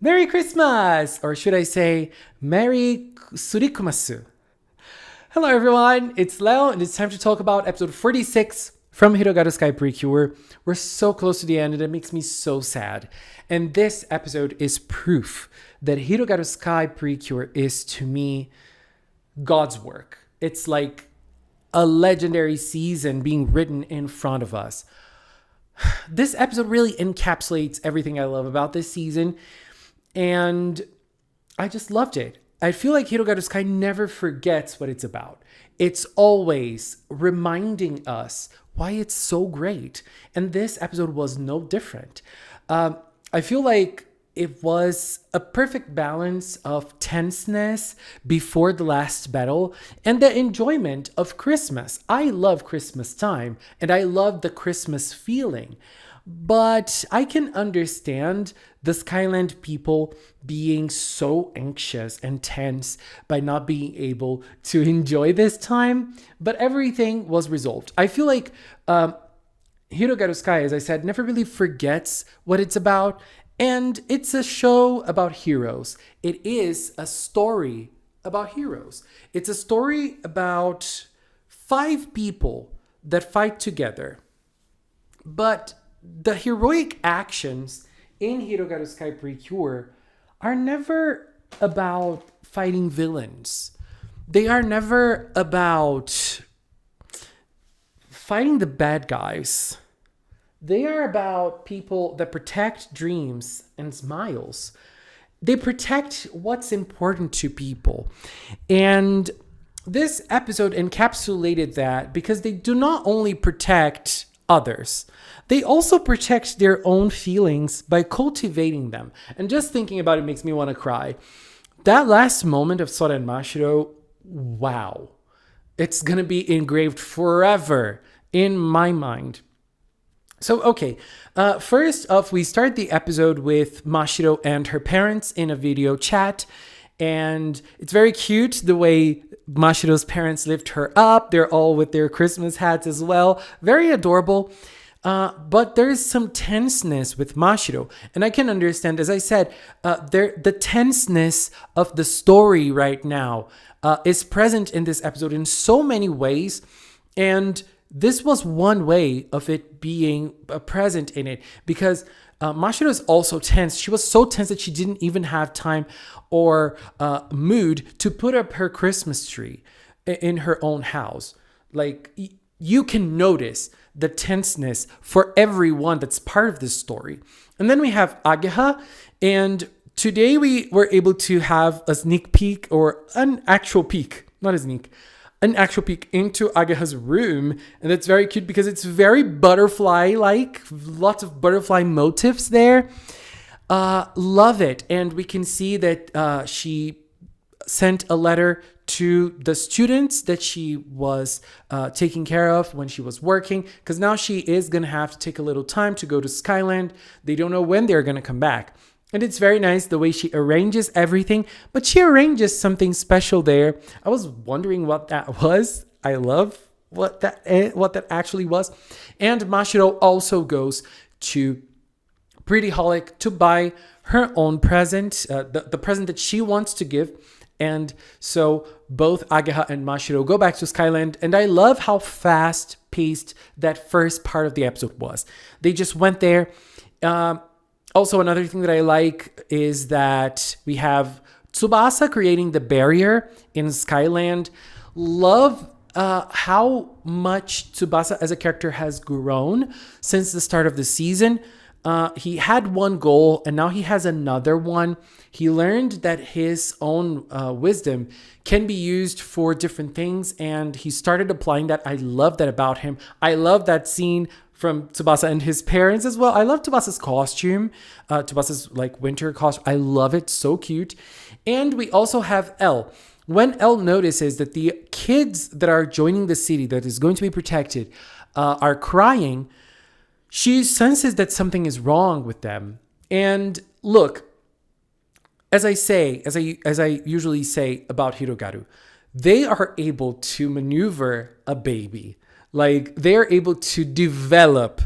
Merry Christmas! Or should I say, Merry Surikumasu? Hello everyone, it's Leo and it's time to talk about episode 46 from Hirogaru Sky PreCure. We're so close to the end and it makes me so sad. And this episode is proof that Hirogaru Sky PreCure is to me God's work. It's like a legendary season being written in front of us. This episode really encapsulates everything I love about this season. And I just loved it. I feel like Hirogaru Sky never forgets what it's about. It's always reminding us why it's so great. And this episode was no different. I feel like it was a perfect balance of tenseness before the last battle and the enjoyment of Christmas. I love Christmas time and I love the Christmas feeling. But I can understand the Skyland people being so anxious and tense by not being able to enjoy this time. But everything was resolved. I feel like Hirogaru Sky, as I said, never really forgets what it's about. And it's a show about heroes. It is a story about heroes. It's a story about 5 people that fight together. But the heroic actions in Hirogaru Sky PreCure are never about fighting villains. They are never about fighting the bad guys. They are about people that protect dreams and smiles. They protect what's important to people. And this episode encapsulated that because they do not only protect others, they also protect their own feelings by cultivating them. And just thinking about it makes me want to cry. That last moment of Sora and Mashiro, wow. It's going to be engraved forever in my mind. So, okay, first off, we start the episode with Mashiro and her parents in a video chat. And it's very cute the way Mashiro's parents lift her up. They're all with their Christmas hats as well. Very adorable. But there's some tenseness with Mashiro. And I can understand, as I said, the tenseness of the story right now is present in this episode in so many ways. And this was one way of it being present in it because Mashiro is also tense. She was so tense that she didn't even have time or mood to put up her Christmas tree in her own house. Like, you can notice the tenseness for everyone that's part of this story. And then we have Ageha, and today we were able to have a sneak peek or an actual peek, not a sneak, an actual peek into Ageha's room. And that's very cute because it's very butterfly-like, lots of butterfly motifs there. Love it. And we can see that she sent a letter to the students that she was taking care of when she was working, because now she is going to have to take a little time to go to Skyland. They don't know when they're going to come back. And it's very nice the way she arranges everything, but she arranges something special there. I was wondering what that was. I love what that actually was. And Mashiro also goes to Pretty Holic to buy her own present, the present that she wants to give. And so both Ageha and Mashiro go back to Skyland. And I love how fast-paced that first part of the episode was. They just went there. Also, another thing that I like is that we have Tsubasa creating the barrier in Skyland. Love how much Tsubasa as a character has grown since the start of the season. He had one goal and now he has another one. He learned that his own wisdom can be used for different things and he started applying that. I love that about him. I love that scene from Tsubasa and his parents as well. I love Tsubasa's costume, Tsubasa's like winter costume. I love it, so cute. And we also have Elle. When Elle notices that the kids that are joining the city that is going to be protected are crying, she senses that something is wrong with them. And look, as I usually say about Hirogaru, they are able to maneuver a baby. Like, they're able to develop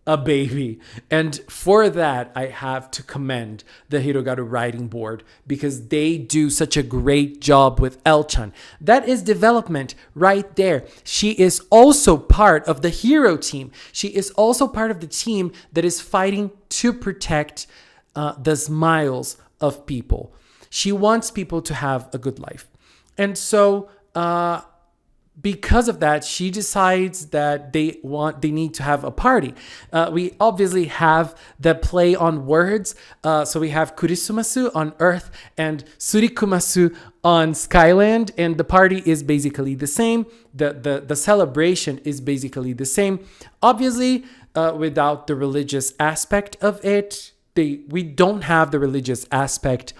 a baby. And for that, I have to commend the Hirogaru writing board because they do such a great job with El-chan. That is development right there. She is also part of the hero team. She is also part of the team that is fighting to protect the smiles of people. She wants people to have a good life. And so, because of that, she decides that they need to have a party. We obviously have the play on words. So we have Kurisumasu on Earth and Surikumasu on Skyland, and the party is basically the same. The celebration is basically the same. Obviously, without the religious aspect of it, we don't have the religious aspect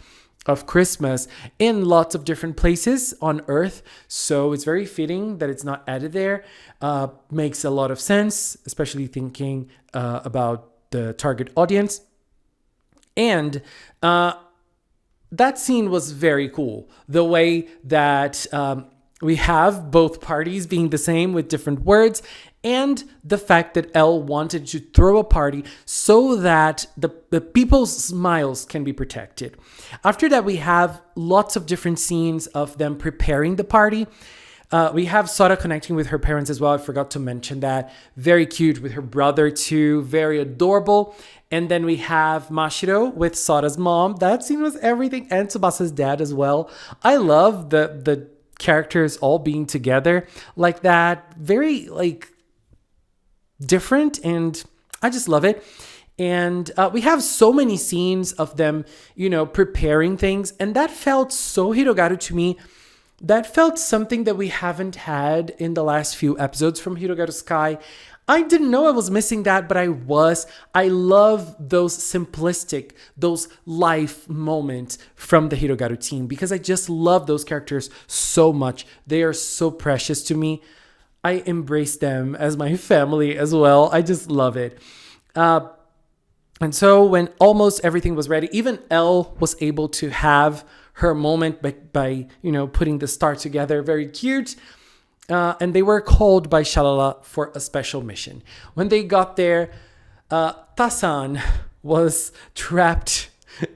of Christmas in lots of different places on Earth. So it's very fitting that it's not added there. Makes a lot of sense, especially thinking about the target audience. And that scene was very cool. The way that we have both parties being the same with different words, and the fact that Elle wanted to throw a party so that the people's smiles can be protected. After that, we have lots of different scenes of them preparing the party. We have Sora connecting with her parents as well. I forgot to mention that. Very cute with her brother too. Very adorable. And then we have Mashiro with Sora's mom. That scene was everything. And Tsubasa's dad as well. I love the characters all being together like that. Very different, and I just love it. And we have so many scenes of them, preparing things, and that felt so Hirogaru to me. That felt something that we haven't had in the last few episodes from Hirogaru Sky. I didn't know I was missing that, but I was. I love those simplistic, those life moments from the Hirogaru team because I just love those characters so much. They are so precious to me. I embrace them as my family as well. I just love it. And so when almost everything was ready, even Elle was able to have her moment by putting the star together. Very cute. And they were called by Shalala for a special mission. When they got there, Tasan was trapped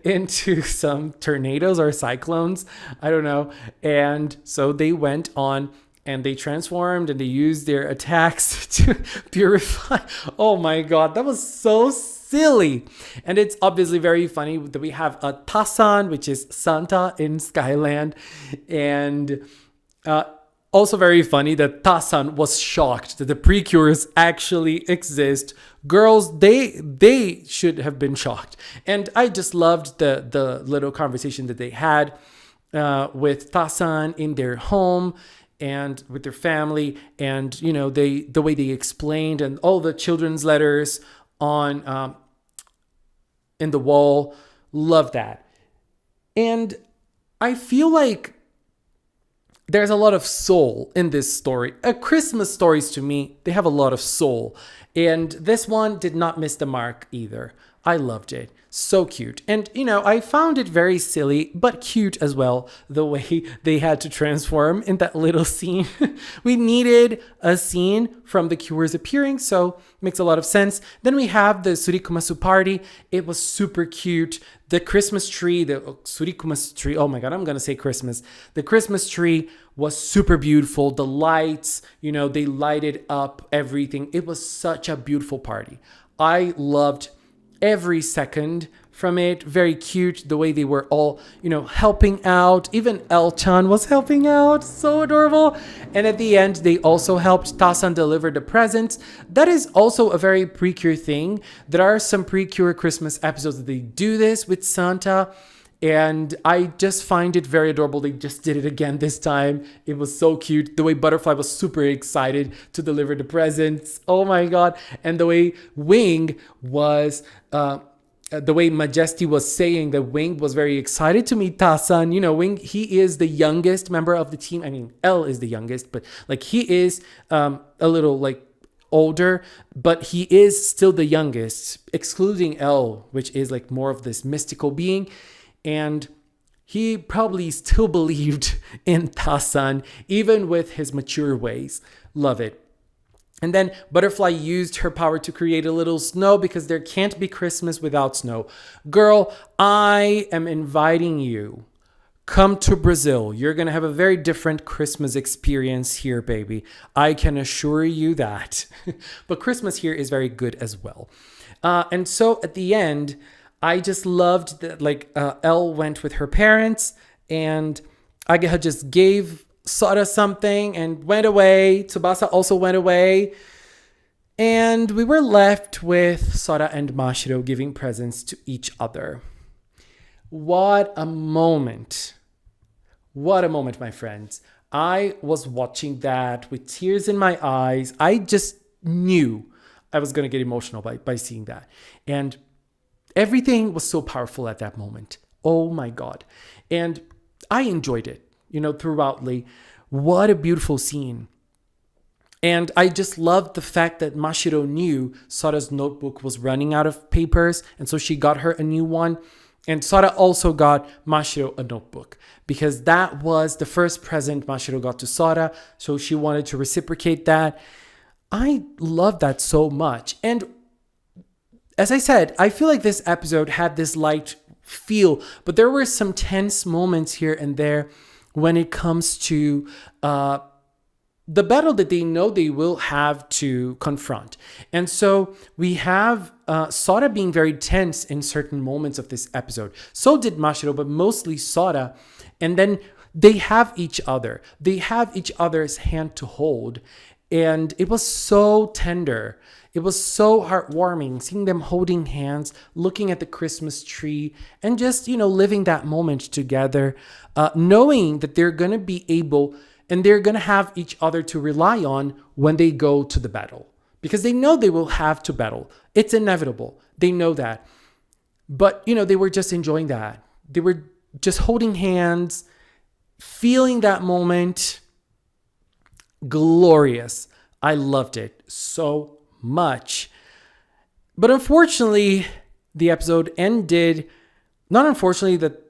into some tornadoes or cyclones. I don't know. And so they went on and they transformed and they used their attacks to purify. Oh my God, that was so silly. And it's obviously very funny that we have a Tasan, which is Santa in Skyland. And also very funny that Tasan was shocked that the PreCures actually exist. Girls, they should have been shocked. And I just loved the little conversation that they had with Tasan in their home and with their family, and the way they explained, and all the children's letters on in the wall. Love that. And I feel like there's a lot of soul in this story. Christmas stories, to me, they have a lot of soul, and this one did not miss the mark either. I loved it. So cute. And, I found it very silly, but cute as well, the way they had to transform in that little scene. We needed a scene from the Cures appearing, so makes a lot of sense. Then we have the Surikumasu party. It was super cute. The Christmas tree, the Surikumasu tree, oh my God, I'm going to say Christmas. The Christmas tree was super beautiful. The lights, they lighted up everything. It was such a beautiful party. I loved every second from it. Very cute the way they were all helping out. Even El-chan was helping out. So adorable. And at the end they also helped Tasan deliver the presents. That is also a very PreCure thing. There are some PreCure Christmas episodes that they do this with Santa, and I just find it very adorable. They just did it again this time. It was so cute. The way Butterfly was super excited to deliver the presents. Oh my God. And the way Wing was, the way Majesty was saying that Wing was very excited to meet Tasan. Wing, he is the youngest member of the team. I mean, Elle is the youngest, but he is a little older, but he is still the youngest, excluding Elle, which is more of this mystical being. And he probably still believed in Tasan, even with his mature ways. Love it. And then Butterfly used her power to create a little snow because there can't be Christmas without snow. Girl, I am inviting you. Come to Brazil. You're going to have a very different Christmas experience here, baby. I can assure you that. But Christmas here is very good as well. And so at the end, I just loved that, like, Elle went with her parents and Ageha just gave Sora something and went away. Tsubasa also went away. And we were left with Sora and Mashiro giving presents to each other. What a moment. What a moment, my friends. I was watching that with tears in my eyes. I just knew I was going to get emotional by seeing that. And everything was so powerful at that moment. Oh my God. And I enjoyed it, throughoutly. What a beautiful scene. And I just loved the fact that Mashiro knew Sora's notebook was running out of papers. And so she got her a new one. And Sora also got Mashiro a notebook because that was the first present Mashiro got to Sora. So she wanted to reciprocate that. I love that so much. And as I said, I feel like this episode had this light feel, but there were some tense moments here and there when it comes to the battle that they know they will have to confront. And so we have Sora being very tense in certain moments of this episode. So did Mashiro, but mostly Sora. And then they have each other. They have each other's hand to hold. And it was so tender. It was so heartwarming seeing them holding hands, looking at the Christmas tree, and just, living that moment together, knowing that they're going to be able and they're going to have each other to rely on when they go to the battle. Because they know they will have to battle. It's inevitable. They know that. But, they were just enjoying that. They were just holding hands, feeling that moment. Glorious. I loved it so much. But unfortunately, the episode ended, not unfortunately that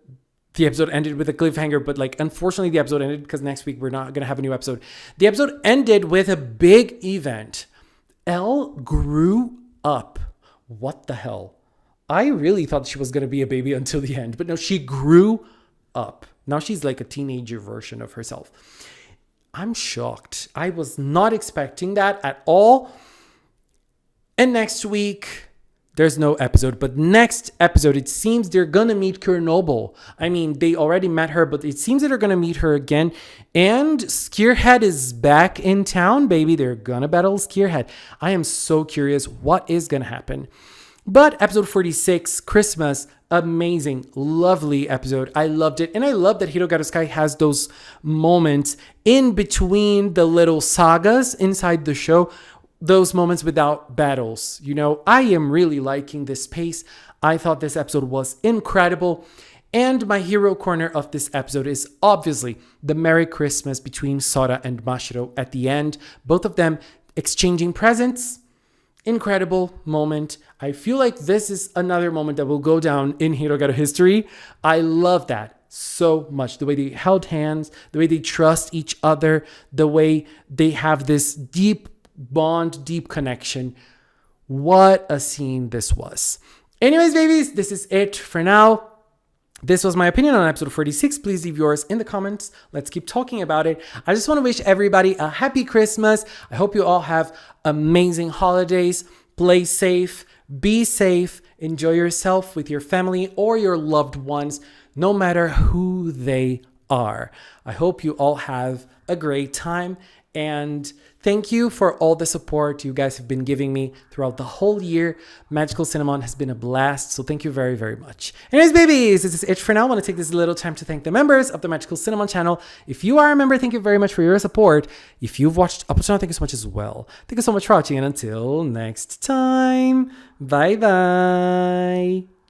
the episode ended with a cliffhanger, but unfortunately the episode ended because next week we're not going to have a new episode. The episode ended with a big event. Elle grew up. What the hell? I really thought she was going to be a baby until the end, but no, she grew up. Now she's like a teenager version of herself. I'm shocked. I was not expecting that at all. And next week, there's no episode. But next episode, it seems they're going to meet Chernobyl. I mean, they already met her, but it seems that they're going to meet her again. And Skeerhead is back in town, baby. They're going to battle Skeerhead. I am so curious what is going to happen. But episode 46, Christmas, amazing, lovely episode. I loved it. And I love that Hirogaru Sky has those moments in between the little sagas inside the show, those moments without battles. I am really liking this pace. I thought this episode was incredible. And my hero corner of this episode is obviously the Merry Christmas between Sora and Mashiro at the end. Both of them exchanging presents. Incredible moment. I feel like this is another moment that will go down in Hirogaru history. I love that so much. The way they held hands, the way they trust each other, the way they have this deep bond, deep connection. What a scene this was. Anyways, babies, this is it for now. This was my opinion on episode 46. Please leave yours in the comments. Let's keep talking about it. I just want to wish everybody a happy Christmas. I hope you all have amazing holidays. Play safe, be safe, enjoy yourself with your family or your loved ones, no matter who they are. I hope you all have a great time. And thank you for all the support you guys have been giving me throughout the whole year. Magical Cinnamon has been a blast, so thank you very, very much. Anyways, babies, this is it for now. I want to take this little time to thank the members of the Magical Cinnamon channel. If you are a member, thank you very much for your support. If you've watched up to now, thank you so much as well. Thank you so much for watching, and until next time, bye-bye.